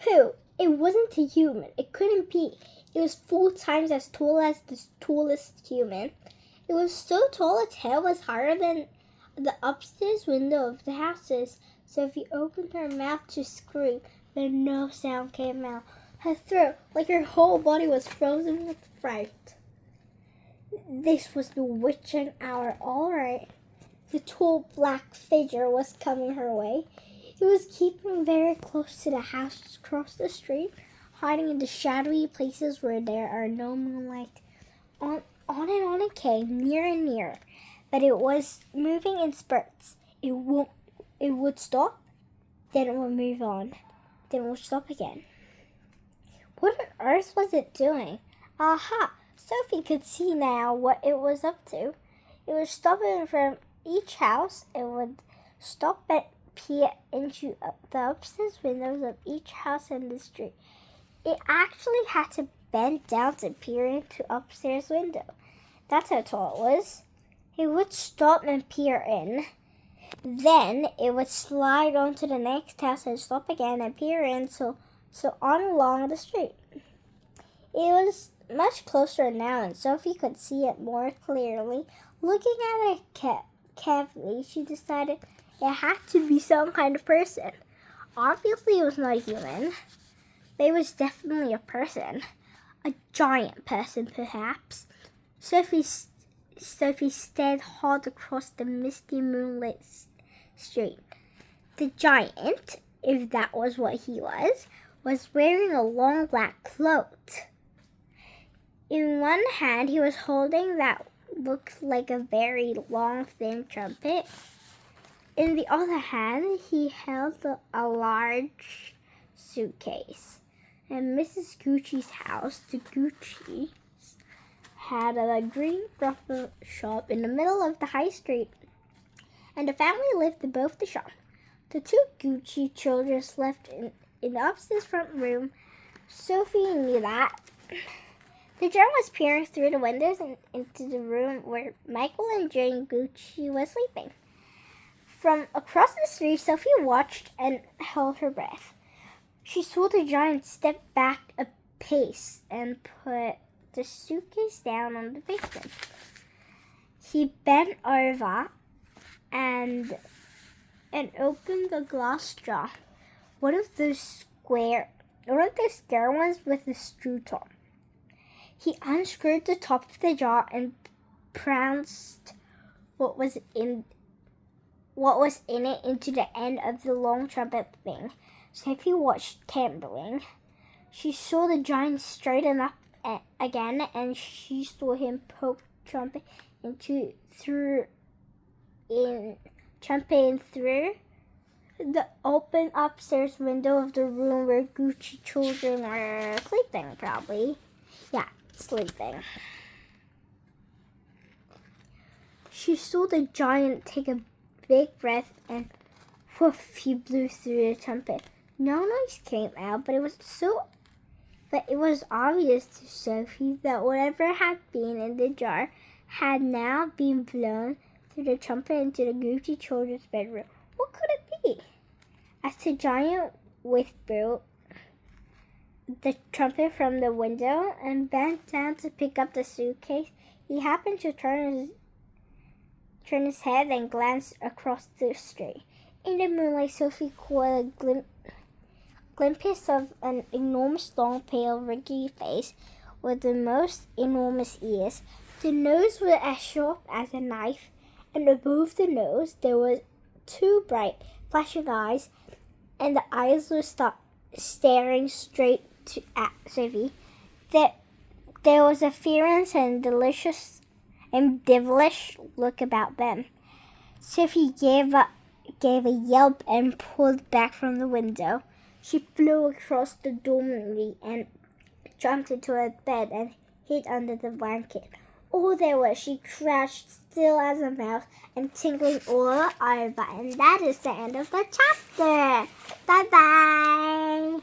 Who? It wasn't a human. It couldn't be. It was 4 times as tall as the tallest human. It was so tall its head was higher than the upstairs window of the houses. Sophie opened her mouth to scream, but no sound came out. Her throat, like her whole body, was frozen with fright. This was the witching hour, all right. The tall black figure was coming her way. It was keeping very close to the house across the street, hiding in the shadowy places where there are no moonlight. On and on it came, nearer and nearer, but it was moving in spurts. It would stop, then it would move on, then it would stop again. What on earth was it doing? Aha! Sophie could see now what it was up to. It was stopping in front of each house. It would stop and peer into the upstairs windows of each house in the street. It actually had to bend down to peer into upstairs window. That's how tall it was. It would stop and peer in. Then it would slide on to the next house and stop again and peer in, so on along the street. It was much closer now, and Sophie could see it more clearly. Looking at it carefully, she decided it had to be some kind of person. Obviously, it was not a human, but it was definitely a person. A giant person, perhaps. Sophie stared hard across the misty moonlit street. The giant, if that was what he was wearing a long black cloak. In one hand, he was holding that looked like a very long, thin trumpet. In the other hand, he held a large suitcase. In Mrs. Gucci's house, the Guccis had a greengrocer shop in the middle of the high street, and the family lived above the shop. The 2 Gucci children slept in the upstairs front room. Sophie knew that. The drum was peering through the windows and into the room where Michael and Jane Gucci was sleeping. From across the street, Sophie watched and held her breath. She saw the giant step back a pace and put the suitcase down on the pavement. He bent over and opened the glass jar. One of those square ones with a screw top. He unscrewed the top of the jar and pounced what was in it into the end of the long trumpet thing. Sophie watched trembling. She saw the giant straighten up again, and she saw him poke trumpet through the open upstairs window of the room where Gucci children are sleeping, probably. Yeah, sleeping. She saw the giant take a big breath and whoof, he blew through the trumpet. No noise came out, but it was obvious to Sophie that whatever had been in the jar had now been blown through the trumpet into the Gucci children's bedroom. What could it be? As the giant withdrew the trumpet from the window and bent down to pick up the suitcase, he happened to turn his head and glance across the street. In the moonlight, Sophie caught a glimpse of an enormous, long, pale, wrinkly face with the most enormous ears. The nose was as sharp as a knife, and above the nose there were 2 bright, flashing eyes, and the eyes were staring straight at Sophie. There was a fierce and delicious and devilish look about them. Sophie gave a yelp and pulled back from the window. She flew across the dormitory and jumped into her bed and hid under the blanket. Oh, there was she, crouched still as a mouse and tingling all over. And that is the end of the chapter. Bye-bye.